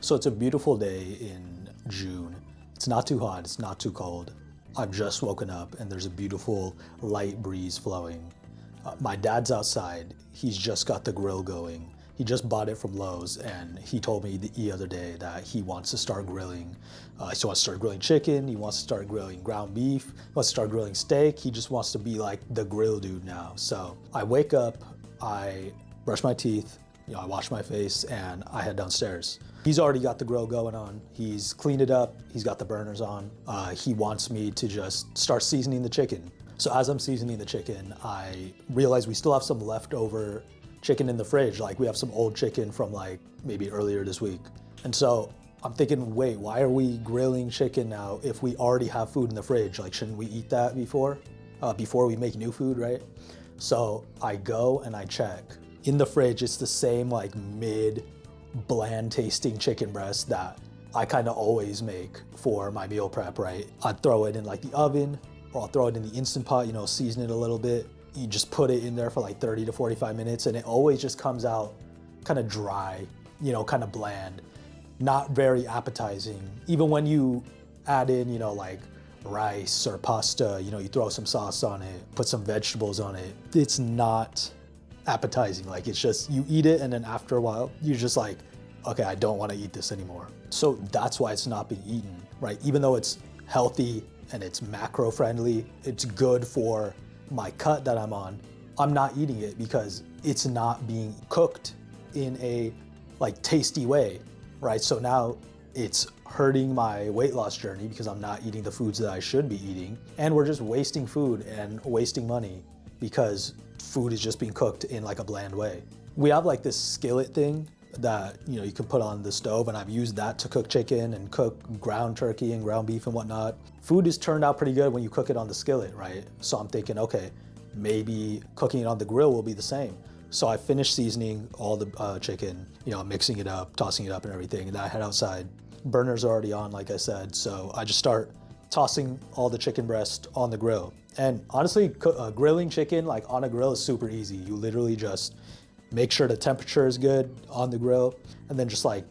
So it's a beautiful day in June. It's not too hot, it's not too cold. I've just woken up and there's a beautiful light breeze flowing. My dad's outside. He's just got the grill going. He just bought it from Lowe's and he told me the other day that he wants to start grilling. He wants to start grilling chicken, he wants to start grilling ground beef, he wants to start grilling steak. He just wants to be like the grill dude now. So I wake up, I brush my teeth, I wash my face and I head downstairs. He's already got the grill going on. He's cleaned it up. He's got the burners on. He wants me to just start seasoning the chicken. So as I'm seasoning the chicken, I realize we still have some leftover chicken in the fridge. Like we have some old chicken from like maybe earlier this week. And so I'm thinking, wait, why are we grilling chicken now if we already have food in the fridge? Like, shouldn't we eat that before we make new food, right? So I go and I check. In the fridge, it's the same like bland tasting chicken breast that I kind of always make for my meal prep, right? I'd throw it in like the oven or I'll throw it in the Instant Pot, season it a little bit. You just put it in there for like 30 to 45 minutes and it always just comes out kind of dry, kind of bland, not very appetizing. Even when you add in, like rice or pasta, you throw some sauce on it, put some vegetables on it, it's not appetizing. Like it's just, you eat it and then after a while, you're just like, okay, I don't want to eat this anymore. So that's why it's not being eaten, right? Even though it's healthy and it's macro friendly, it's good for my cut that I'm on, I'm not eating it because it's not being cooked in a like tasty way, right? So now it's hurting my weight loss journey because I'm not eating the foods that I should be eating. And we're just wasting food and wasting money because food is just being cooked in like a bland way. We have like this skillet thing that you can put on the stove, and I've used that to cook chicken and cook ground turkey and ground beef and whatnot. Food has turned out pretty good when you cook it on the skillet, right? So I'm thinking, okay, maybe cooking it on the grill will be the same. So I finished seasoning all the chicken, mixing it up, tossing it up and everything, and then I head outside. Burners are already on, like I said, so I just start tossing all the chicken breast on the grill. And honestly, grilling chicken like on a grill is super easy. You literally just make sure the temperature is good on the grill and then just like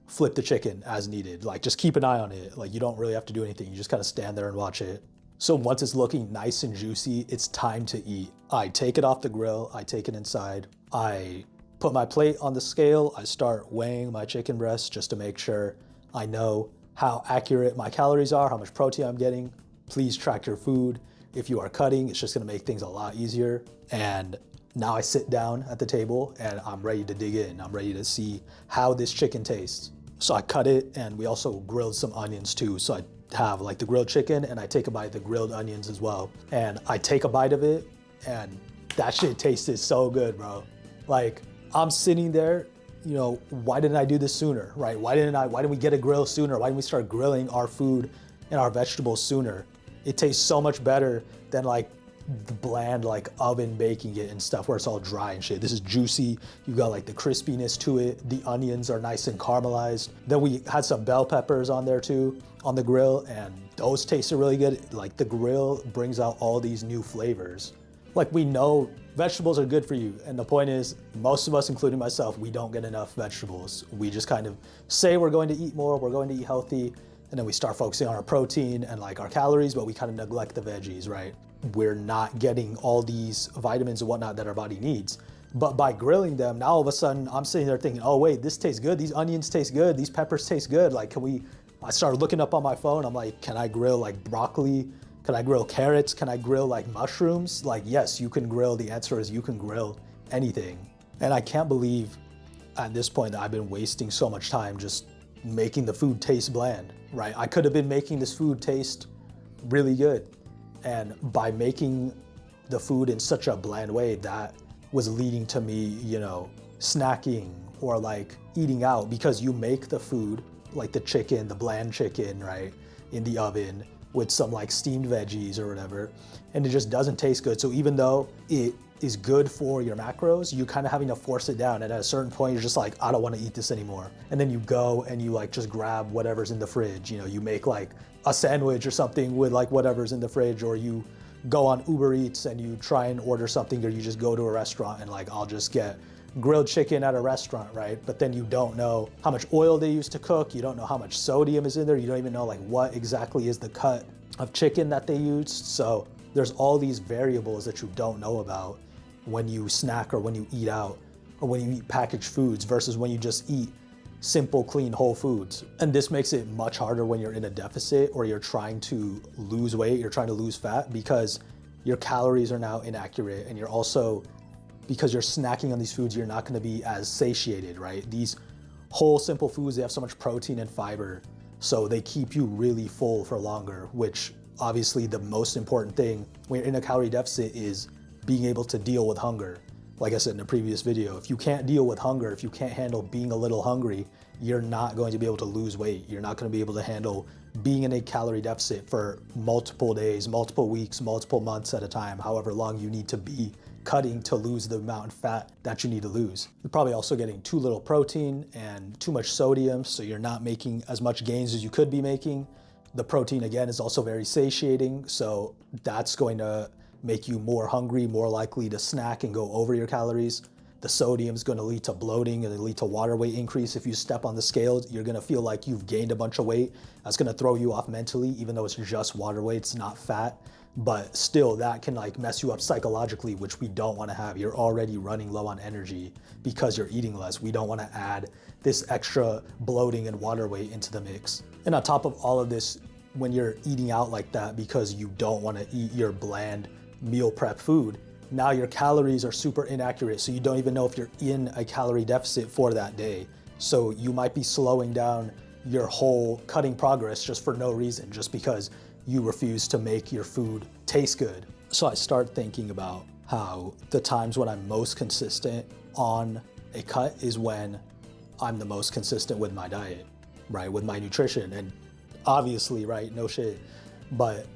flip the chicken as needed. Like just keep an eye on it. Like you don't really have to do anything. You just kind of stand there and watch it. So once it's looking nice and juicy, it's time to eat. I take it off the grill, I take it inside. I put my plate on the scale. I start weighing my chicken breast just to make sure I know how accurate my calories are, how much protein I'm getting. Please track your food. If you are cutting, it's just gonna make things a lot easier. And now I sit down at the table and I'm ready to dig in. I'm ready to see how this chicken tastes. So I cut it and we also grilled some onions too. So I have like the grilled chicken and I take a bite of the grilled onions as well. And I take a bite of it and that shit tasted so good, bro. Like I'm sitting there, why didn't I do this sooner, right? Why didn't we get a grill sooner? Why didn't we start grilling our food and our vegetables sooner? It tastes so much better than like the bland like oven baking it and stuff where it's all dry and shit. This is juicy. You got like the crispiness to it. The onions are nice and caramelized. Then we had some bell peppers on there too on the grill and those tasted really good. Like the grill brings out all these new flavors. Like we know vegetables are good for you. And the point is most of us, including myself, we don't get enough vegetables. We just kind of say we're going to eat more, we're going to eat healthy. And then we start focusing on our protein and like our calories, but we kind of neglect the veggies, right? We're not getting all these vitamins and whatnot that our body needs. But by grilling them, now all of a sudden I'm sitting there thinking, oh wait, this tastes good. These onions taste good. These peppers taste good. Like, I started looking up on my phone. I'm like, can I grill like broccoli? Can I grill carrots? Can I grill like mushrooms? Like, yes, you can grill. The answer is you can grill anything. And I can't believe at this point that I've been wasting so much time just making the food taste bland, right? I could have been making this food taste really good. And by making the food in such a bland way, that was leading to me, snacking or like eating out because you make the food, like the chicken, the bland chicken, right, in the oven with some like steamed veggies or whatever, and it just doesn't taste good. So even though it is good for your macros, you kind of having to force it down. And at a certain point, you're just like, I don't want to eat this anymore. And then you go and you like just grab whatever's in the fridge. You make like a sandwich or something with like whatever's in the fridge, or you go on Uber Eats and you try and order something, or you just go to a restaurant and like, I'll just get grilled chicken at a restaurant, right? But then you don't know how much oil they use to cook. You don't know how much sodium is in there. You don't even know like what exactly is the cut of chicken that they used. So there's all these variables that you don't know about when you snack or when you eat out or when you eat packaged foods versus when you just eat simple, clean, whole foods. And this makes it much harder when you're in a deficit or you're trying to lose weight, you're trying to lose fat, because your calories are now inaccurate, and you're also, because you're snacking on these foods, you're not gonna be as satiated, right? These whole simple foods, they have so much protein and fiber, so they keep you really full for longer, which obviously the most important thing when you're in a calorie deficit is being able to deal with hunger. Like I said in a previous video, if you can't deal with hunger, if you can't handle being a little hungry, you're not going to be able to lose weight. You're not going to be able to handle being in a calorie deficit for multiple days, multiple weeks, multiple months at a time, however long you need to be cutting to lose the amount of fat that you need to lose. You're probably also getting too little protein and too much sodium, so you're not making as much gains as you could be making. The protein, again, is also very satiating, so that's going to make you more hungry, more likely to snack and go over your calories. The sodium is going to lead to bloating and lead to water weight increase. If you step on the scales, you're going to feel like you've gained a bunch of weight. That's going to throw you off mentally, even though it's just water weight, it's not fat. But still, that can like mess you up psychologically, which we don't want to have. You're already running low on energy because you're eating less. We don't want to add this extra bloating and water weight into the mix. And on top of all of this, when you're eating out like that because you don't want to eat your bland meal prep food, now your calories are super inaccurate, so you don't even know if you're in a calorie deficit for that day. So you might be slowing down your whole cutting progress just for no reason, just because you refuse to make your food taste good. So I start thinking about how the times when I'm most consistent on a cut is when I'm the most consistent with my diet, right? With my nutrition. And obviously, right, no shit, but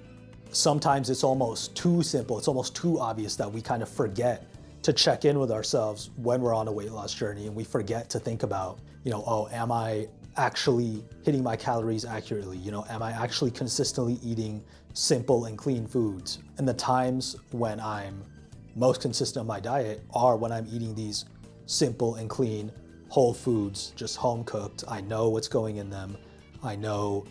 sometimes it's almost too simple, it's almost too obvious that we kind of forget to check in with ourselves when we're on a weight loss journey, and we forget to think about, oh, am I actually hitting my calories accurately? Am I actually consistently eating simple and clean foods? And the times when I'm most consistent on my diet are when I'm eating these simple and clean whole foods, just home cooked. I know what's going in them. I know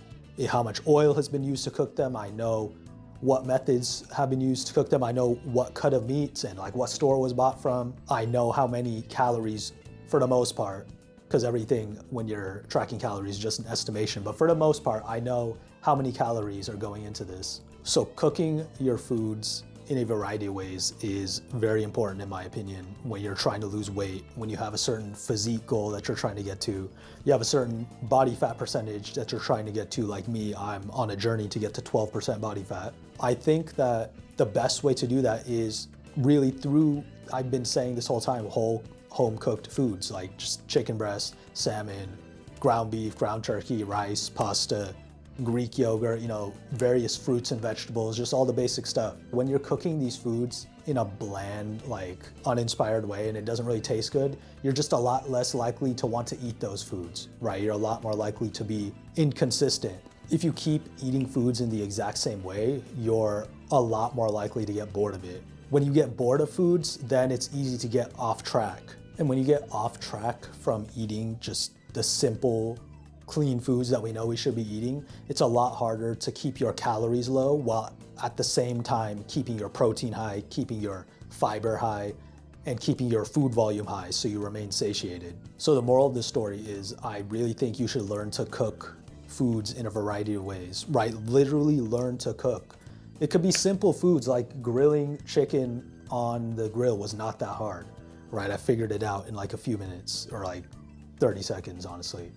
how much oil has been used to cook them. I know what methods have been used to cook them. I know what cut of meats and like what store it was bought from. I know how many calories for the most part, because everything when you're tracking calories is just an estimation, but for the most part, I know how many calories are going into this. So cooking your foods in a variety of ways is very important in my opinion when you're trying to lose weight, when you have a certain physique goal that you're trying to get to, you have a certain body fat percentage that you're trying to get to. Like me, I'm on a journey to get to 12% body fat. I think that the best way to do that is really through, I've been saying this whole time, whole home cooked foods like just chicken breast, salmon, ground beef, ground turkey, rice, pasta, Greek yogurt, various fruits and vegetables, just all the basic stuff. When you're cooking these foods in a bland, like uninspired way and it doesn't really taste good, you're just a lot less likely to want to eat those foods, right? You're a lot more likely to be inconsistent. If you keep eating foods in the exact same way, you're a lot more likely to get bored of it. When you get bored of foods, then it's easy to get off track. And when you get off track from eating just the simple, clean foods that we know we should be eating, it's a lot harder to keep your calories low while at the same time keeping your protein high, keeping your fiber high, and keeping your food volume high so you remain satiated. So the moral of this story is I really think you should learn to cook foods in a variety of ways, right? Literally learn to cook. It could be simple foods like grilling chicken on the grill was not that hard, right? I figured it out in like a few minutes or like 30 seconds, honestly.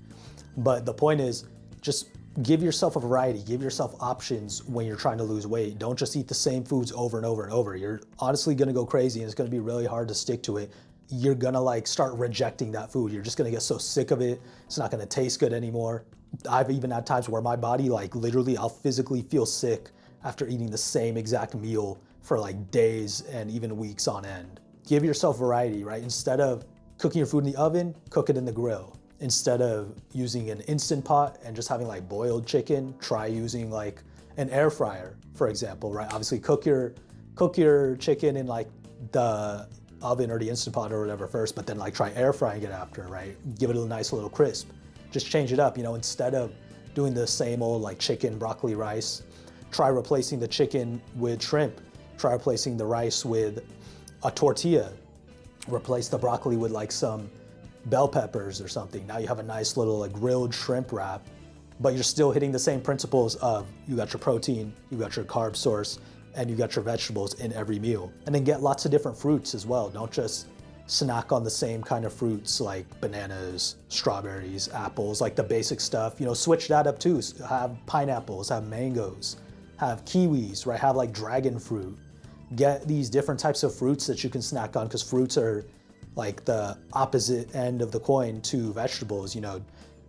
But the point is, just give yourself a variety, give yourself options when you're trying to lose weight. Don't just eat the same foods over and over and over. You're honestly gonna go crazy and it's gonna be really hard to stick to it. You're gonna like start rejecting that food. You're just gonna get so sick of it. It's not gonna taste good anymore. I've even had times where my body, like literally, I'll physically feel sick after eating the same exact meal for like days and even weeks on end. Give yourself variety, right? Instead of cooking your food in the oven, cook it in the grill. Instead of using an Instant Pot and just having like boiled chicken, try using like an air fryer, for example, right? Obviously cook your chicken in like the oven or the Instant Pot or whatever first, but then like try air frying it after, right? Give it a nice little crisp. Just change it up, you know, instead of doing the same old like chicken, broccoli, rice, try replacing the chicken with shrimp. Try replacing the rice with a tortilla. Replace the broccoli with like some bell peppers or something. Now you have a nice little like grilled shrimp wrap, but you're still hitting the same principles of you got your protein, you got your carb source, and you got your vegetables in every meal. And then get lots of different fruits as well. Don't just snack on the same kind of fruits like bananas, strawberries, apples, like the basic stuff. You know, switch that up too. Have pineapples, have mangoes, have kiwis, right? Have like dragon fruit. Get these different types of fruits that you can snack on, because fruits are like the opposite end of the coin to vegetables. You know,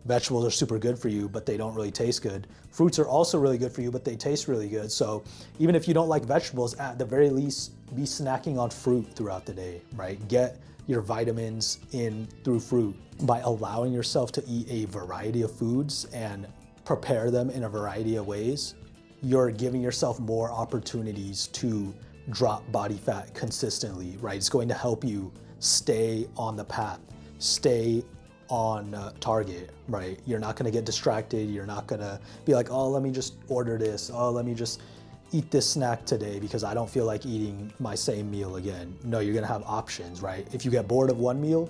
vegetables are super good for you, but they don't really taste good. Fruits are also really good for you, but they taste really good. So even if you don't like vegetables, at the very least, be snacking on fruit throughout the day, right? Get your vitamins in through fruit by allowing yourself to eat a variety of foods and prepare them in a variety of ways. You're giving yourself more opportunities to drop body fat consistently, right? It's going to help you stay on the path, stay on target, right? You're not gonna get distracted. You're not gonna be like, oh, let me just order this. Oh, let me just eat this snack today because I don't feel like eating my same meal again. No, you're gonna have options, right? If you get bored of one meal,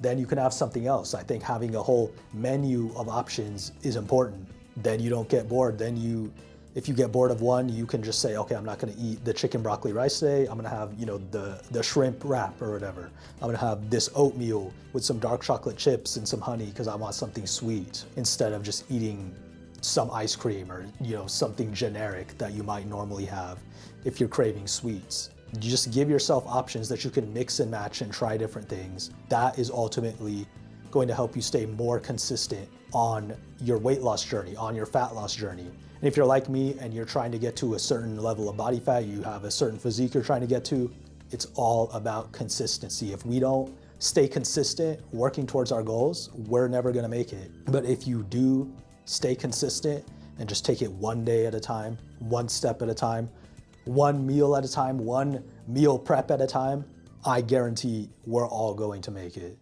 then you can have something else. I think having a whole menu of options is important. Then you don't get bored. If you get bored of one, you can just say, okay, I'm not gonna eat the chicken broccoli rice today. I'm gonna have, you know, the shrimp wrap or whatever. I'm gonna have this oatmeal with some dark chocolate chips and some honey because I want something sweet, instead of just eating some ice cream or, you know, something generic that you might normally have if you're craving sweets. You just give yourself options that you can mix and match and try different things. That is ultimately going to help you stay more consistent on your weight loss journey, on your fat loss journey. And if you're like me and you're trying to get to a certain level of body fat, you have a certain physique you're trying to get to, it's all about consistency. If we don't stay consistent working towards our goals, we're never gonna make it. But if you do stay consistent and just take it one day at a time, one step at a time, one meal at a time, one meal prep at a time, I guarantee we're all going to make it.